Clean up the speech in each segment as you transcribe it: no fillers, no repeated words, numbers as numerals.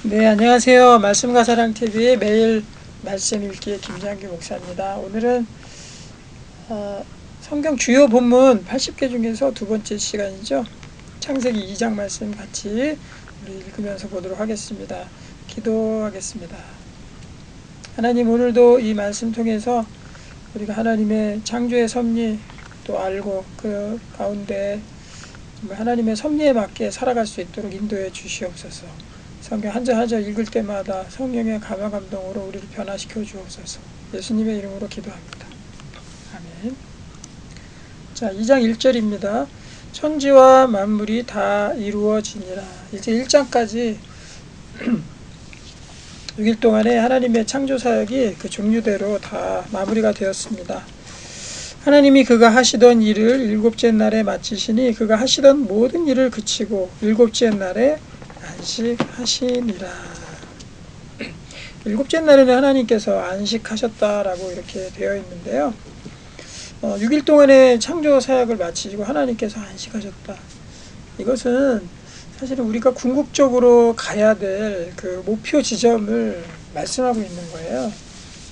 네, 안녕하세요. 말씀과 사랑TV의 매일 말씀 읽기의 김장규 목사입니다. 오늘은 성경 주요 본문 80개 중에서 두 번째 시간이죠. 창세기 2장 말씀 같이 우리 읽으면서 보도록 하겠습니다. 기도하겠습니다. 하나님, 오늘도 이 말씀 통해서 우리가 하나님의 창조의 섭리 또 알고 그 가운데 하나님의 섭리에 맞게 살아갈 수 있도록 인도해 주시옵소서. 성경 한 절 한 절 읽을 때마다 성령의 감화 감동으로 우리를 변화시켜 주옵소서. 예수님의 이름으로 기도합니다. 아멘. 자, 2장 1절입니다. 천지와 만물이 다 이루어지니라. 이제 1장까지 6일 동안에 하나님의 창조 사역이 그 종류대로 다 마무리가 되었습니다. 하나님이 그가 하시던 일을 일곱째 날에 마치시니 그가 하시던 모든 일을 그치고 일곱째 날에 안식하시니라. 일곱째 날에는 하나님께서 안식하셨다라고 이렇게 되어 있는데요. 6일 동안의 창조 사역을 마치시고 하나님께서 안식하셨다. 이것은 사실은 우리가 궁극적으로 가야 될 그 목표 지점을 말씀하고 있는 거예요.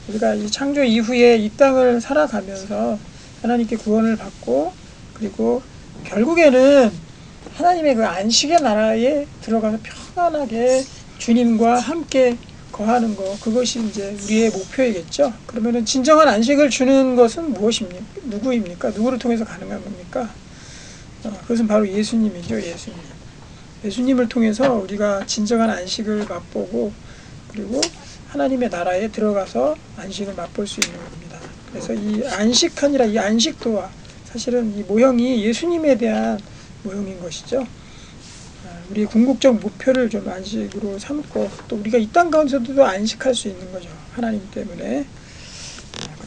우리가 이 창조 이후에 이 땅을 살아가면서 하나님께 구원을 받고 그리고 결국에는 하나님의 그 안식의 나라에 들어가서 편안하게 주님과 함께 거하는 거, 그것이 이제 우리의 목표이겠죠. 그러면은 진정한 안식을 주는 것은 무엇입니까? 누구입니까? 누구를 통해서 가능한 겁니까? 그것은 바로 예수님이죠. 예수님을 통해서 우리가 진정한 안식을 맛보고 그리고 하나님의 나라에 들어가서 안식을 맛볼 수 있는 겁니다. 그래서 이 안식하니라, 이 안식도와 사실은 이 모형이 예수님에 대한 모형인 것이죠. 우리의 궁극적 목표를 좀 안식으로 삼고 또 우리가 이 땅 가운데서도 안식할 수 있는 거죠. 하나님 때문에.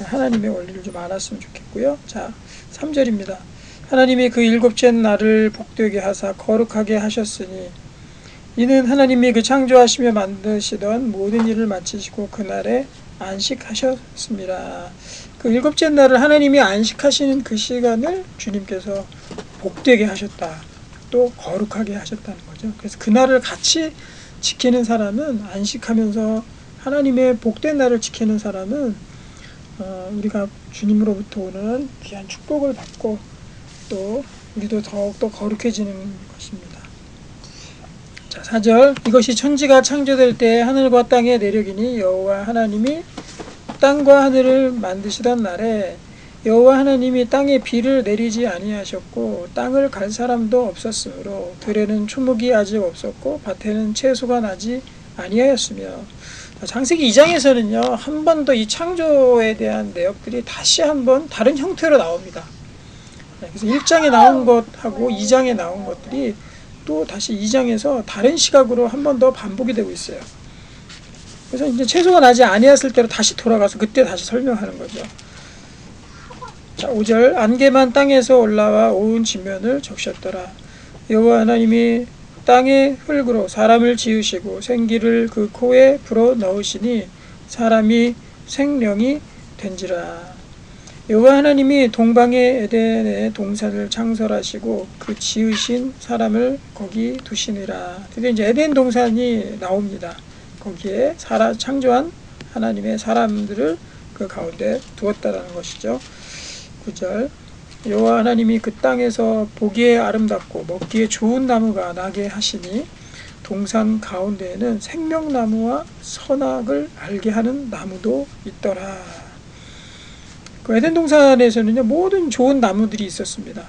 하나님의 원리를 좀 알았으면 좋겠고요. 자, 3절입니다. 하나님이 그 일곱째 날을 복되게 하사 거룩하게 하셨으니 이는 하나님이 그 창조하시며 만드시던 모든 일을 마치시고 그날에 안식하셨습니다. 그 일곱째 날을 하나님이 안식하시는 그 시간을 주님께서 복되게 하셨다. 또 거룩하게 하셨다는 거죠. 그래서 그날을 같이 지키는 사람은, 안식하면서 하나님의 복된 날을 지키는 사람은 우리가 주님으로부터 오는 귀한 축복을 받고 또 우리도 더욱더 거룩해지는 것입니다. 자, 4절. 이것이 천지가 창조될 때 하늘과 땅의 내력이니 여호와 하나님이 땅과 하늘을 만드시던 날에 여호와 하나님이 땅에 비를 내리지 아니하셨고 땅을 갈 사람도 없었으므로 들에는 초목이 아직 없었고 밭에는 채소가 나지 아니하였으며. 창세기 2장에서는요 한 번 더 이 창조에 대한 내역들이 다시 한번 다른 형태로 나옵니다. 그래서 1장에 나온 것하고 2장에 나온 것들이 또 다시 2장에서 다른 시각으로 한 번 더 반복이 되고 있어요. 그래서 이제 채소가 나지 아니했을 때로 다시 돌아가서 그때 다시 설명하는 거죠. 자, 5절. 안개만 땅에서 올라와 온 지면을 적셨더라. 여호와 하나님이 땅의 흙으로 사람을 지으시고 생기를 그 코에 불어 넣으시니 사람이 생명이 된지라. 여호와 하나님이 동방의 에덴의 동산을 창설하시고 그 지으신 사람을 거기 두시니라. 드디어 이제 에덴 동산이 나옵니다. 거기에 창조한 하나님의 사람들을 그 가운데 두었다라는 것이죠. 9절. 여호와 하나님이 그 땅에서 보기에 아름답고 먹기에 좋은 나무가 나게 하시니 동산 가운데에는 생명나무와 선악을 알게 하는 나무도 있더라. 그 에덴 동산에서는요 모든 좋은 나무들이 있었습니다.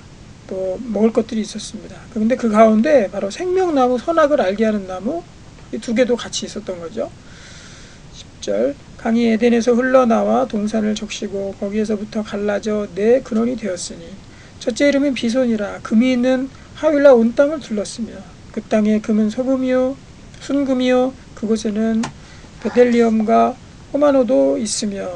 또 먹을 것들이 있었습니다. 그런데 그 가운데 바로 생명나무, 선악을 알게 하는 나무 이 두 개도 같이 있었던 거죠. 10절. 강이 에덴에서 흘러나와 동산을 적시고 거기에서부터 갈라져 네 근원이 되었으니 첫째 이름은 비손이라. 금이 있는 하윌라 온 땅을 둘렀으며 그 땅에 금은 소금이요 순금이요 그곳에는 베델리엄과 호마노도 있으며.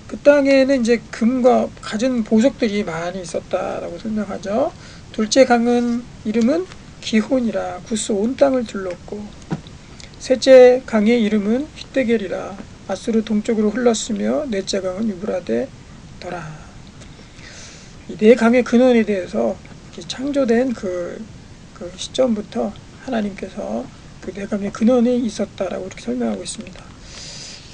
그 땅에는 이제 금과 갖은 보석들이 많이 있었다라고 설명하죠. 둘째 강은 이름은 기혼이라. 구스 온 땅을 둘렀고 셋째 강의 이름은 휘데겔이라. 아수르 동쪽으로 흘렀으며 넷째 강은 유브라데더라. 이 네 강의 근원에 대해서 창조된 그 시점부터 하나님께서 그 내감의 근원에 있었다라고 이렇게 설명하고 있습니다.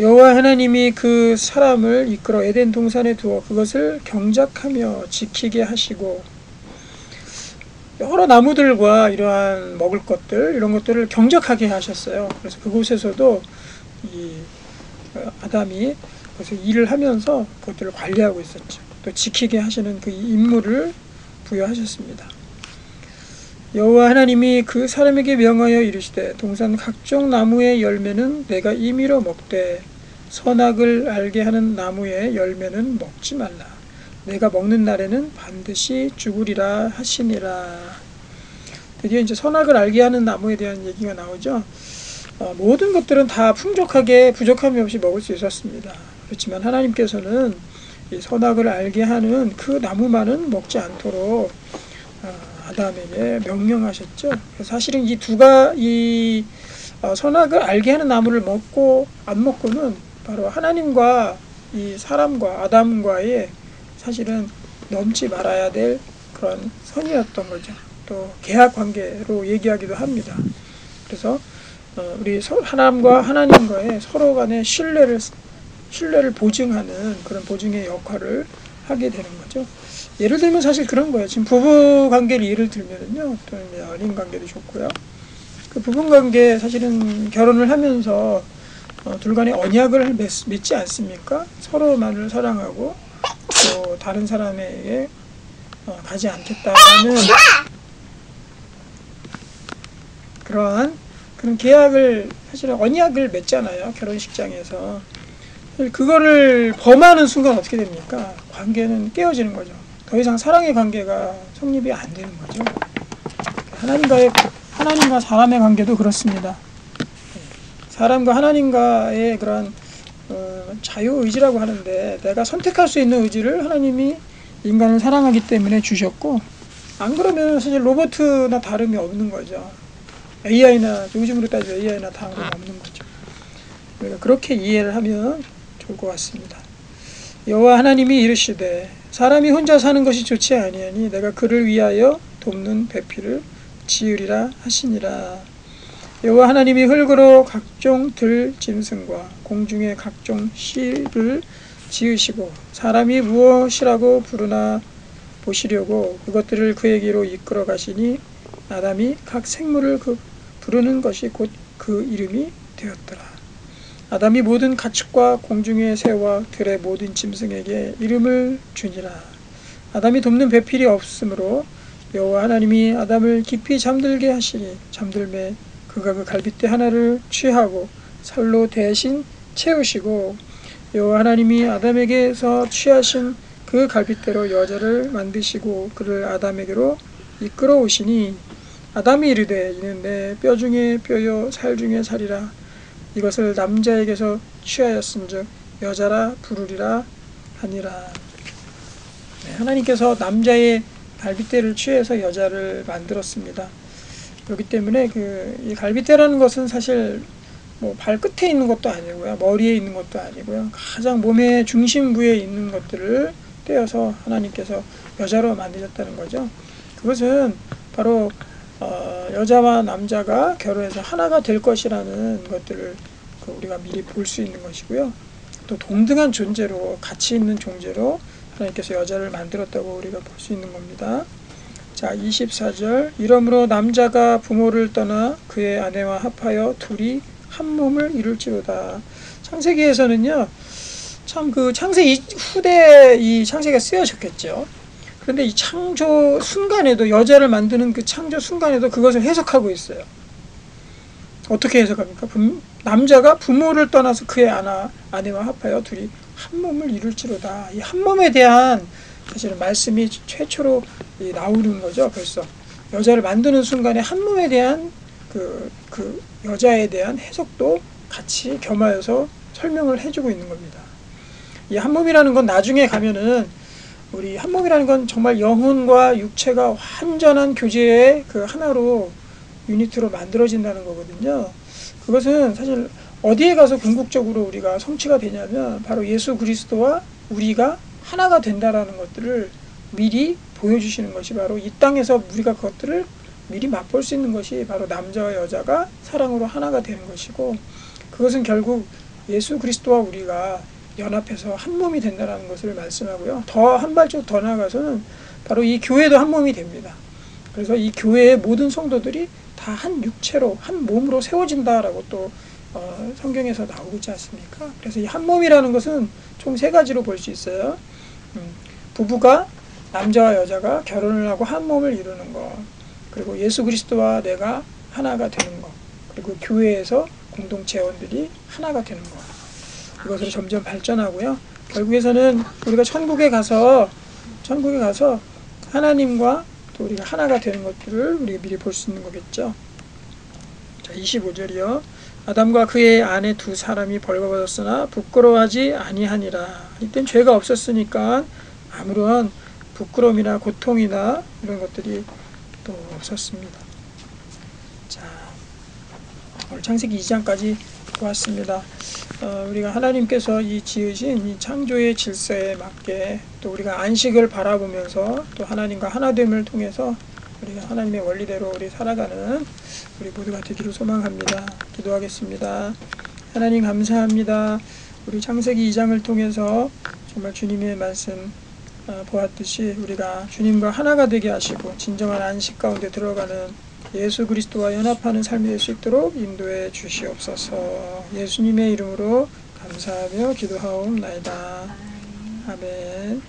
여호와 하나님이 그 사람을 이끌어 에덴 동산에 두어 그것을 경작하며 지키게 하시고, 여러 나무들과 이러한 먹을 것들, 이런 것들을 경작하게 하셨어요. 그래서 그곳에서도 이 아담이 그래서 일을 하면서 그것들을 관리하고 있었죠. 또 지키게 하시는 그 임무를 부여하셨습니다. 여호와 하나님이 그 사람에게 명하여 이르시되 동산 각종 나무의 열매는 내가 임의로 먹되 선악을 알게 하는 나무의 열매는 먹지 말라. 내가 먹는 날에는 반드시 죽으리라 하시니라. 드디어 이제 선악을 알게 하는 나무에 대한 얘기가 나오죠. 모든 것들은 다 풍족하게 부족함이 없이 먹을 수 있었습니다. 그렇지만 하나님께서는 이 선악을 알게 하는 그 나무만은 먹지 않도록 아담에게 명령하셨죠. 사실은 이 선악을 알게 하는 나무를 먹고 안 먹고는 바로 하나님과 이 사람과 아담과의 사실은 넘지 말아야 될 그런 선이었던 거죠. 또 계약 관계로 얘기하기도 합니다. 그래서 우리 하나님과 하나님과의 서로 간의 신뢰를 보증하는 그런 보증의 역할을 하게 되는 거죠. 예를 들면 사실 그런 거예요. 지금 부부 관계를 예를 들면은요, 또는 연인 관계도 좋고요. 그 부부 관계 사실은 결혼을 하면서 둘 간에 언약을 맺지 않습니까? 서로만을 사랑하고 또 다른 사람에게 가지 않겠다라는 그런 계약을 사실은 언약을 맺잖아요. 결혼식장에서. 그거를 범하는 순간 어떻게 됩니까? 관계는 깨어지는 거죠. 더 이상 사랑의 관계가 성립이 안 되는 거죠. 하나님과 사람의 관계도 그렇습니다. 사람과 하나님과의 그런 자유의지라고 하는데, 내가 선택할 수 있는 의지를 하나님이 인간을 사랑하기 때문에 주셨고, 안 그러면 사실 로봇나 다름이 없는 거죠. AI나 요즘으로 따지면 AI나 다름이 없는 거죠. 우리가 그렇게 이해를 하면 좋을 것 같습니다. 여호와 하나님이 이르시되 사람이 혼자 사는 것이 좋지 아니하니 내가 그를 위하여 돕는 배필을 지으리라 하시니라. 여호와 하나님이 흙으로 각종 들 짐승과 공중의 각종 씨를 지으시고 사람이 무엇이라고 부르나 보시려고 그것들을 그에게로 이끌어 가시니 아담이 각 생물을 부르는 것이 곧 그 이름이 되었더라. 아담이 모든 가축과 공중의 새와 들의 모든 짐승에게 이름을 주니라. 아담이 돕는 배필이 없으므로 여호와 하나님이 아담을 깊이 잠들게 하시니 잠들매 그가 그 갈빗대 하나를 취하고 살로 대신 채우시고 여호와 하나님이 아담에게서 취하신 그 갈빗대로 여자를 만드시고 그를 아담에게로 이끌어 오시니 아담이 이르되 이는 내 뼈 중에 뼈요 살 중에 살이라. 이것을 남자에게서 취하였은즉 여자라 부르리라 하니라. 네, 하나님께서 남자의 갈빗대를 취해서 여자를 만들었습니다. 그렇기 때문에 이 갈빗대라는 것은 사실 뭐 발끝에 있는 것도 아니고요, 머리에 있는 것도 아니고요, 가장 몸의 중심부에 있는 것들을 떼어서 하나님께서 여자로 만드셨다는 거죠. 그것은 바로 여자와 남자가 결혼해서 하나가 될 것이라는 것들을 우리가 미리 볼 수 있는 것이고요. 또 동등한 존재로, 가치 있는 존재로 하나님께서 여자를 만들었다고 우리가 볼 수 있는 겁니다. 자, 24절. 이러므로 남자가 부모를 떠나 그의 아내와 합하여 둘이 한 몸을 이룰지로다. 창세기에서는요, 참 창세기 후대에 이 창세기가 쓰여졌겠죠. 그런데 이 창조 순간에도, 여자를 만드는 그 창조 순간에도 그것을 해석하고 있어요. 어떻게 해석합니까? 남자가 부모를 떠나서 그의 아내와 합하여 둘이 한 몸을 이룰지로다. 이 한 몸에 대한 사실은 말씀이 최초로 나오는 거죠. 벌써 여자를 만드는 순간에 한 몸에 대한 그 여자에 대한 해석도 같이 겸하여서 설명을 해주고 있는 겁니다. 이 한 몸이라는 건 나중에 가면은 우리 한 몸이라는 건 정말 영혼과 육체가 완전한 교제의 그 하나로 유니트로 만들어진다는 거거든요. 그것은 사실 어디에 가서 궁극적으로 우리가 성취가 되냐면 바로 예수 그리스도와 우리가 하나가 된다라는 것들을 미리 보여주시는 것이 바로 이 땅에서 우리가 그것들을 미리 맛볼 수 있는 것이 바로 남자와 여자가 사랑으로 하나가 되는 것이고, 그것은 결국 예수 그리스도와 우리가 연합해서 한 몸이 된다는 것을 말씀하고요. 더 한 발짝 더 나아가서는 바로 이 교회도 한 몸이 됩니다. 그래서 이 교회의 모든 성도들이 다 한 육체로 한 몸으로 세워진다라고 또 성경에서 나오고 있지 않습니까? 그래서 이 한 몸이라는 것은 총 세 가지로 볼 수 있어요. 부부가, 남자와 여자가 결혼을 하고 한 몸을 이루는 것, 그리고 예수 그리스도와 내가 하나가 되는 것, 그리고 교회에서 공동체원들이 하나가 되는 것, 이것으로 점점 발전하고요. 결국에서는 우리가 천국에 가서 하나님과 또 우리가 하나가 되는 것들을 우리가 미리 볼 수 있는 거겠죠. 자, 25절이요. 아담과 그의 아내 두 사람이 벌거벗었으나 부끄러워하지 아니하니라. 이땐 죄가 없었으니까 아무런 부끄러움이나 고통이나 이런 것들이 또 없었습니다. 자, 오늘 창세기 2장까지 보았습니다. 우리가 하나님께서 이 지으신 이 창조의 질서에 맞게 또 우리가 안식을 바라보면서 또 하나님과 하나됨을 통해서 우리가 하나님의 원리대로 우리 살아가는 우리 모두가 되기를 소망합니다. 기도하겠습니다. 하나님 감사합니다. 우리 창세기 2장을 통해서 정말 주님의 말씀 보았듯이 우리가 주님과 하나가 되게 하시고 진정한 안식 가운데 들어가는 예수 그리스도와 연합하는 삶이 될 수 있도록 인도해 주시옵소서. 예수님의 이름으로 감사하며 기도하옵나이다. 아멘.